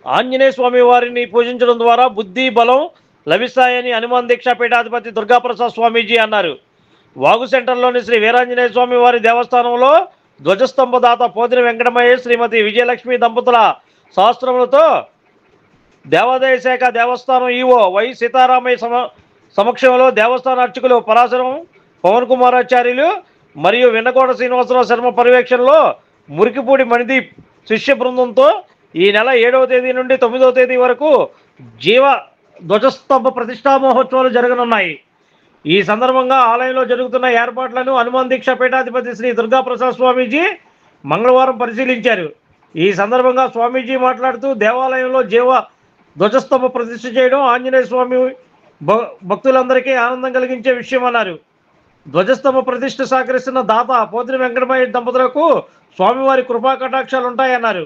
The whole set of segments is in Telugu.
ఆంజనేయ స్వామి వారిని పూజించడం ద్వారా బుద్ధి బలం లభిస్తాయని హనుమాన్ దీక్షా పీఠాధిపతి దుర్గాప్రసాద్ స్వామీజీ అన్నారు. వాగు సెంటర్లోని శ్రీ వీరాంజనేయ స్వామి వారి దేవస్థానంలో ధ్వజస్తంభదాత పోతిన వెంకటమయ్య శ్రీమతి విజయలక్ష్మి దంపతుల శాస్త్రములతో దేవాదాయ శాఖ దేవస్థానం ఈవో వై సీతారామయ్య సమక్షంలో దేవస్థాన అర్చకులు పరాశరం పవన్ కుమారాచార్యులు మరియు వెన్నకోట శ్రీనివాసరావు శర్మ పర్యవేక్షణలో మురికిపూడి మణిదీప్ శిష్య బృందంతో ఈ నెల 7వ తేదీ నుండి 9వ తేదీ వరకు జీవ ధ్వజస్తంభ ప్రతిష్టా మహోత్సవాలు జరగనున్నాయి. ఈ సందర్భంగా ఆలయంలో జరుగుతున్న ఏర్పాట్లను హనుమాన్ దీక్షా పీఠాధిపతి శ్రీ దుర్గాప్రసాద్ స్వామీజీ మంగళవారం పరిశీలించారు. ఈ సందర్భంగా స్వామీజీ మాట్లాడుతూ దేవాలయంలో జీవ ధ్వజస్తంభ ప్రతిష్ఠ చేయడం ఆంజనేయ స్వామి భక్తులందరికీ ఆనందం కలిగించే విషయం అన్నారు. ధ్వజస్తంభ ప్రతిష్ఠ సహకరిస్తున్న దాత పోతిన వెంకటమయ్య దంపతులకు స్వామివారి కృపా కటాక్షాలు ఉంటాయన్నారు.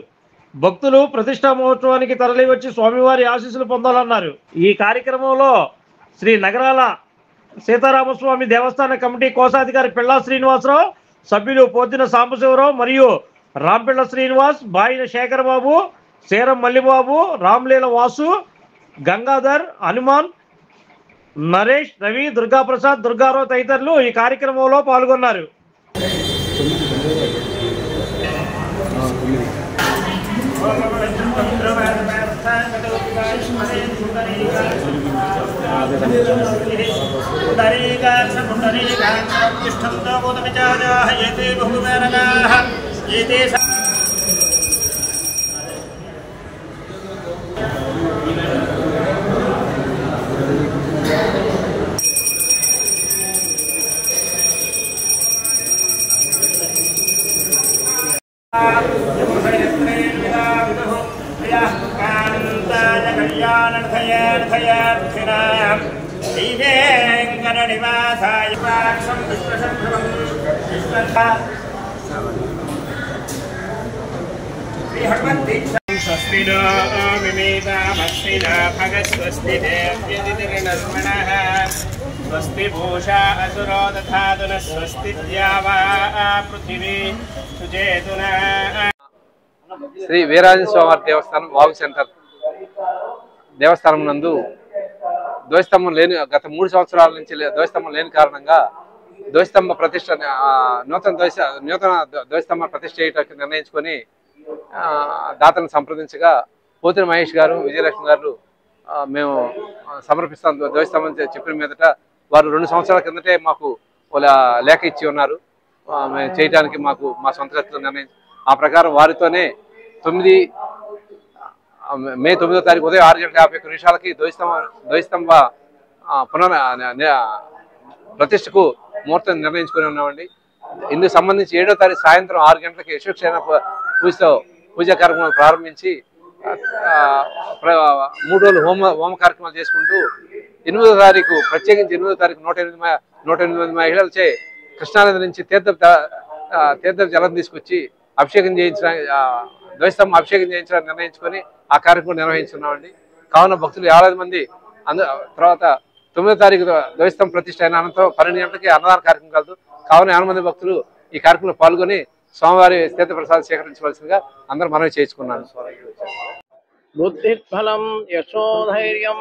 భక్తులు ప్రతిష్టా మహోత్సవానికి తరలివచ్చి స్వామివారి ఆశీస్సులు పొందాలన్నారు. ఈ కార్యక్రమంలో శ్రీ నగరాల సీతారామస్వామి దేవస్థాన కమిటీ కోశాధికారి పిల్లా శ్రీనివాసరావు, సభ్యులు పోతిన సాంబశివరావు మరియు రాంపిళ్ళ శ్రీనివాస్, బాయిన శేఖరబాబు, శేరం మల్లిబాబు, రామ్లీల వాసు, గంగాధర్, హనుమాన్, నరేష్, రవి, దుర్గాప్రసాద్, దుర్గారావు తదితరులు ఈ కార్యక్రమంలో పాల్గొన్నారు. स्वस्ति भूषा असुरो दधातु न स्वस्ति द्यावा पृथिवी सुजेतुना. శ్రీ వీరాంజనేయ స్వామి దేవస్థానం వాగు సెంటర్ దేవస్థానం నందు ధ్వజస్తంభం లేని గత 3 సంవత్సరాల నుంచి ధ్వజస్తంభం లేని కారణంగా ధ్వజస్తంభ ప్రతిష్ట నూతన ధ్వజస్తంభ ప్రతిష్ట చేయడానికి నిర్ణయించుకొని దాతను సంప్రదించగా పోతిన మహేష్ గారు, విజయలక్ష్మి గారు మేము సమర్పిస్తాం ధ్వజస్తంభం చెప్పిన మీదట వారు 2 సంవత్సరాల కిందటే మాకు లేఖ ఇచ్చి ఉన్నారు. మేము చేయడానికి మాకు మా సొంత ఖర్చులు నిర్ణయించి ఆ ప్రకారం వారితోనే మే 9వ తారీఖు ఉదయం 6:51 ధ్వజస్తంభ ప్రతిష్టకు ముహూర్తం నిర్ణయించుకొని ఉన్నామండి. ఇందుకు సంబంధించి 7వ తారీఖు సాయంత్రం 6 గంటలకి యశోక్షేణ పూజతో పూజా కార్యక్రమాలు ప్రారంభించి 3 రోజులు హోమ కార్యక్రమాలు చేసుకుంటూ 8వ తారీఖు ప్రత్యేకించి 8వ తారీఖు 108 మహిళలచే కృష్ణానది నుంచి తీర్థ జలం తీసుకొచ్చి అభిషేకం చేయించడానికి ధ్వజస్తంభం అభిషేకం చేయించడానికి నిర్ణయించుకొని ఆ కార్యక్రమం నిర్వహించున్నామండి. కావున భక్తులు 50 మంది తర్వాత 9వ తారీఖు ధ్వజస్తంభం ప్రతిష్ఠ అయిన అనంతరం 12 గంటలకి అన్నదాన కార్యక్రమం కలదు. కావున 50 మంది భక్తులు ఈ కార్యక్రమంలో పాల్గొని స్వామివారి తీర్థప్రసాదం సేకరించవలసిందిగా అందరూ మనవి చేసుకున్నాను. బుద్ధిఫలం యశోధైర్యం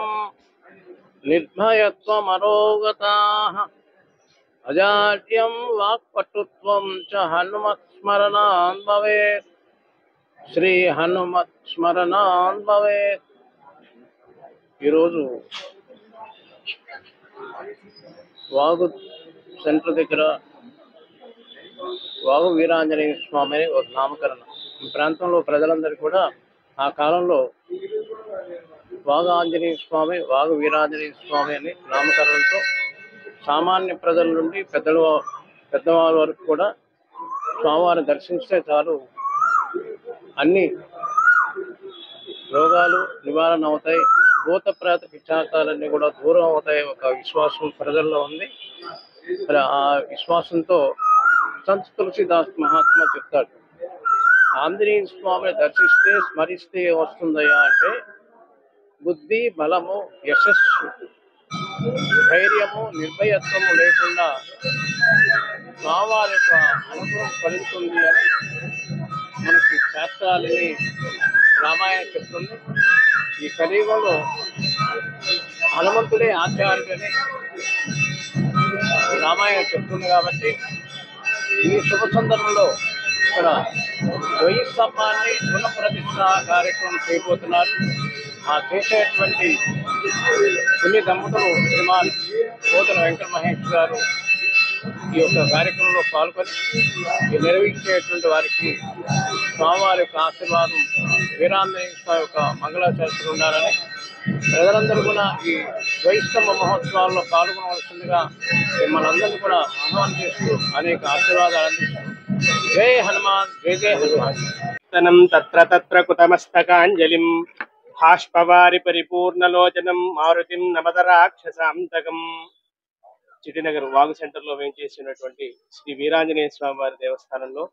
నిర్భయత్వమరోగతాః అజాడ్యం వాక్పటుత్వం చ హనుమత్స్మరణాన్ భవేత్. శ్రీ హనుమత్స్మరణాన్ భవేత్. ఈరోజు వాగు సెంటర్ దగ్గర వాగు వీరాంజనేయ స్వామి అని ఒక నామకరణం. ఈ ప్రాంతంలో ప్రజలందరూ కూడా ఆ కాలంలో వాగు ఆంజనేయ స్వామి, వాగు వీరాంజనేయ స్వామి అని నామకరణంతో సామాన్య ప్రజల నుండి పెద్దవాళ్ళ వరకు కూడా స్వామివారిని దర్శించితే చాలు అన్ని రోగాలు నివారణ అవుతాయి, భూత ప్రేత పిశాచాలన్నీ కూడా దూరం అవుతాయి ఒక విశ్వాసం ప్రజల్లో ఉంది. ఆ విశ్వాసంతో సంత్ తులసిదాస్ మహాత్మా చెప్తాడు, ఆంజనేయ స్వామిని దర్శిస్తే స్మరిస్తే వస్తుందయ్యా అంటే బుద్ధి బలము యశస్సు ధైర్యము నిర్భయత్వము లేకుండా స్వామివారి యొక్క అనుగ్రహం కలుగుతుంది అని మనకి శాస్త్రాలని రామాయణం చెప్తుంది. ఈ కలియుగంలో హనుమంతుడే ఆధ్యాత్మికని రామాయణం చెప్తుంది కాబట్టి ఈ శుభ సందర్భంలో ఇక్కడ 1000 స్తంభాన్ని పునఃప్రతిష్ఠ కార్యక్రమం చేయబోతున్నారు. ఆ చేసేటువంటి పుణ్య దంపతులు శ్రీమాన్ పోతన వెంకట మహేష్ గారు ఈ యొక్క కార్యక్రమంలో పాల్గొని నిర్వహించేటువంటి వారికి స్వామివారి యొక్క ఆశీర్వాదం వీరాంజనేయ స్వామి యొక్క మంగళాశాస్త్రం ఉండాలని ప్రజలందరూ కూడా ఈ ద్వైస్తంభ మహోత్సవాల్లో పాల్గొనవలసిందిగా మిమ్మల్ని అందరినీ కూడా ఆహ్వానిస్తూ అనేక ఆశీర్వాదాలు అందిస్తున్నాం. జై హనుమాన్, జై జై హనుమాన్. తత్ర తత్ర కృతమస్తకాంజలిం భాష్పవారి పరిపూర్ణలోచనం మారుతిం నమద రాక్షసాంతకం. చిటినగర్ వాగు సెంటర్లో వేయించేసినటువంటి శ్రీ వీరాంజనేయ స్వామి వారి దేవస్థానంలో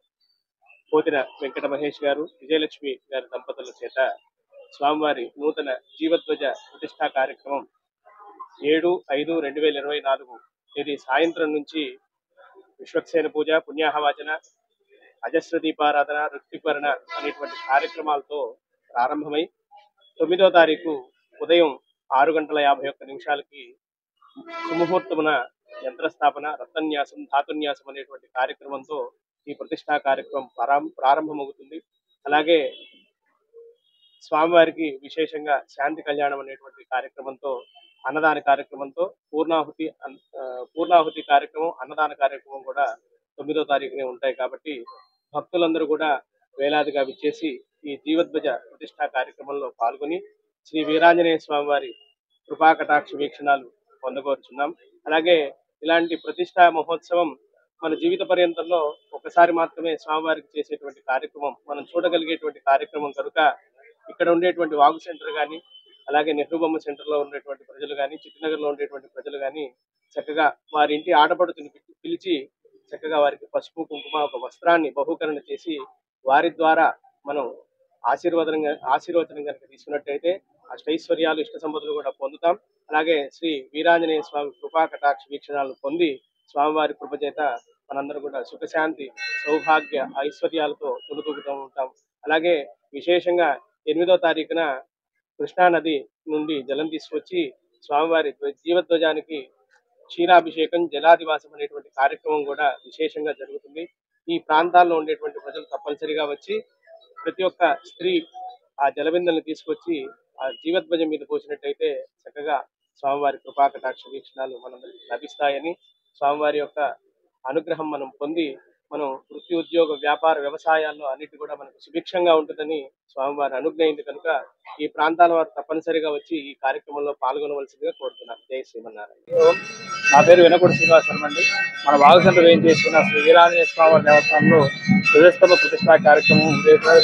పోతిన వెంకట మహేష్ గారు, విజయలక్ష్మి గారి దంపతుల చేత స్వామివారి నూతన జీవధ్వజ ప్రతిష్టా కార్యక్రమం 7/5/2024 తేదీ సాయంత్రం నుంచి విశ్వక్సేన పూజ, పుణ్యాహవాచన, అజస్ర దీపారాధన, ఋత్వికరణ అనేటువంటి కార్యక్రమాలతో ప్రారంభమై 9వ తారీఖు ఉదయం 6:51 సుముహూర్తమున యంత్రస్థాపన, రత్నన్యాసం, ధాతున్యాసం అనేటువంటి కార్యక్రమంతో ఈ ప్రతిష్టా కార్యక్రమం ప్రారంభమవుతుంది. అలాగే స్వామివారికి విశేషంగా శాంతి కళ్యాణం అనేటువంటి కార్యక్రమంతో, అన్నదాన కార్యక్రమంతో పూర్ణాహుతి కార్యక్రమం, అన్నదాన కార్యక్రమం కూడా 9వ తారీఖునే ఉంటాయి. కాబట్టి భక్తులందరూ కూడా వేలాదిగా విచ్చేసి ఈ జీవధ్వజ ప్రతిష్టా కార్యక్రమంలో పాల్గొని శ్రీ వీరాంజనేయ స్వామి వారి కృపా కటాక్ష వీక్షణాలు పొందగోరుచున్నాం. అలాగే ఇలాంటి ప్రతిష్టా మహోత్సవం మన జీవిత పర్యంతంలో ఒకసారి మాత్రమే స్వామివారికి చేసేటువంటి కార్యక్రమం, మనం చూడగలిగేటువంటి కార్యక్రమం కనుక ఇక్కడ ఉండేటువంటి వాగు సెంటర్ కానీ, అలాగే నెహ్రూ బొమ్మ సెంటర్లో ఉండేటువంటి ప్రజలు కానీ, చిట్టినగర్లో ఉండేటువంటి ప్రజలు కానీ చక్కగా వారి ఇంటి ఆడపడుతుని పిలిచి చక్కగా వారికి పసుపు కుంకుమ ఒక వస్త్రాన్ని బహుకరణ చేసి వారి ద్వారా మనం ఆశీర్వచనం కనుక తీసుకున్నట్టయితే అష్టైశ్వర్యాలు, ఇష్ట సంపదలు కూడా పొందుతాం. అలాగే శ్రీ వీరాంజనేయ స్వామి కృపా కటాక్ష వీక్షణాలను పొంది స్వామివారి కృప చేత మనందరూ కూడా సుఖశాంతి, సౌభాగ్య, ఐశ్వర్యాలతో తొలుతూగుతూ ఉంటాం. అలాగే విశేషంగా 8వ తారీఖున కృష్ణానది నుండి జలం తీసుకొచ్చి స్వామివారి జీవధ్వజానికి క్షీరాభిషేకం, జలాదివాసం అనేటువంటి కార్యక్రమం కూడా విశేషంగా జరుగుతుంది. ఈ ప్రాంతాల్లో ఉండేటువంటి ప్రజలు తప్పనిసరిగా వచ్చి ప్రతి ఒక్క స్త్రీ ఆ జలబిందెలను తీసుకొచ్చి ఆ జీవధ్వజం మీద పోసినట్టయితే చక్కగా స్వామివారి కృపా కటాక్ష వీక్షణాలు మనందరికీ లభిస్తాయని, స్వామివారి యొక్క అనుగ్రహం మనం పొంది మనం వృత్తి, ఉద్యోగ, వ్యాపార, వ్యవసాయాల్లో అన్నిటి కూడా మనకు సుభిక్షంగా ఉంటుందని స్వామివారి అనుగ్రహింది కనుక ఈ ప్రాంతాల వారు తప్పనిసరిగా వచ్చి ఈ కార్యక్రమంలో పాల్గొనవలసిందిగా కోరుతున్నాను. జై శ్రీమన్నారాయణ. నా పేరు వెనకొండ శ్రీనివాసరావు అండి. మన వాగు సెంటర్ ఏం చేసుకున్న శ్రీ వీరాంజనేయ స్వామి దేవస్థానంలో ధ్వజస్తంభ ప్రతిష్టా కార్యక్రమం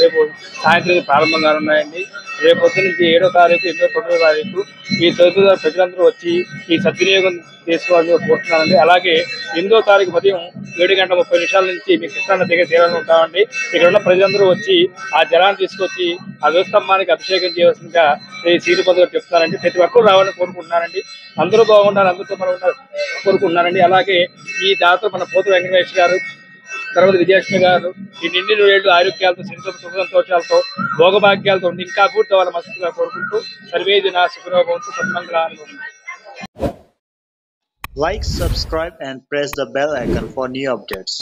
రేపు సాయంత్రం ప్రారంభంగా ఉన్నాయండి. రేపు పొద్దు నుంచి 7వ తారీఖు, 8వ, 9వ తారీఖు ఈ తరగతి ప్రజలందరూ వచ్చి ఈ సద్వినియోగం చేసుకోవాలని కోరుతున్నానండి. అలాగే 8వ తారీఖు ఉదయం 7:30 నుంచి మీ కృష్ణానది దగ్గర సేవలు ఉంటామండి. ఇక్కడ ఉన్న ప్రజలందరూ వచ్చి ఆ జలాన్ని తీసుకొచ్చి ఆ ధ్వజస్తంభానికి అభిషేకం చేయవలసిందిగా శ్రీనిపతి గారు చెప్తున్నారండి. ప్రతి ఒక్కరు రావాలని కోరుకుంటున్నానండి. అందరూ బాగుండాలి, అందరితో మనం కోరుకుంటున్నారండి. అలాగే ఈ దాంతో మన పోతు వెంకటేష్ గారు, తర్వాత విజయలక్ష్మి గారు ఈ నిండి 7 ఏళ్ళు ఆరోగ్యాలతో, సుఖ సంతోషాలతో, భోగభాగ్యాలతో ఉండి ఇంకా పూర్తి అవ్వాలని మనస్ఫూర్తిగా కోరుకుంటూ సర్వే జనా సుఖినో భవంతు, సన్మంగళాని. Like, subscribe and press the bell icon for new updates.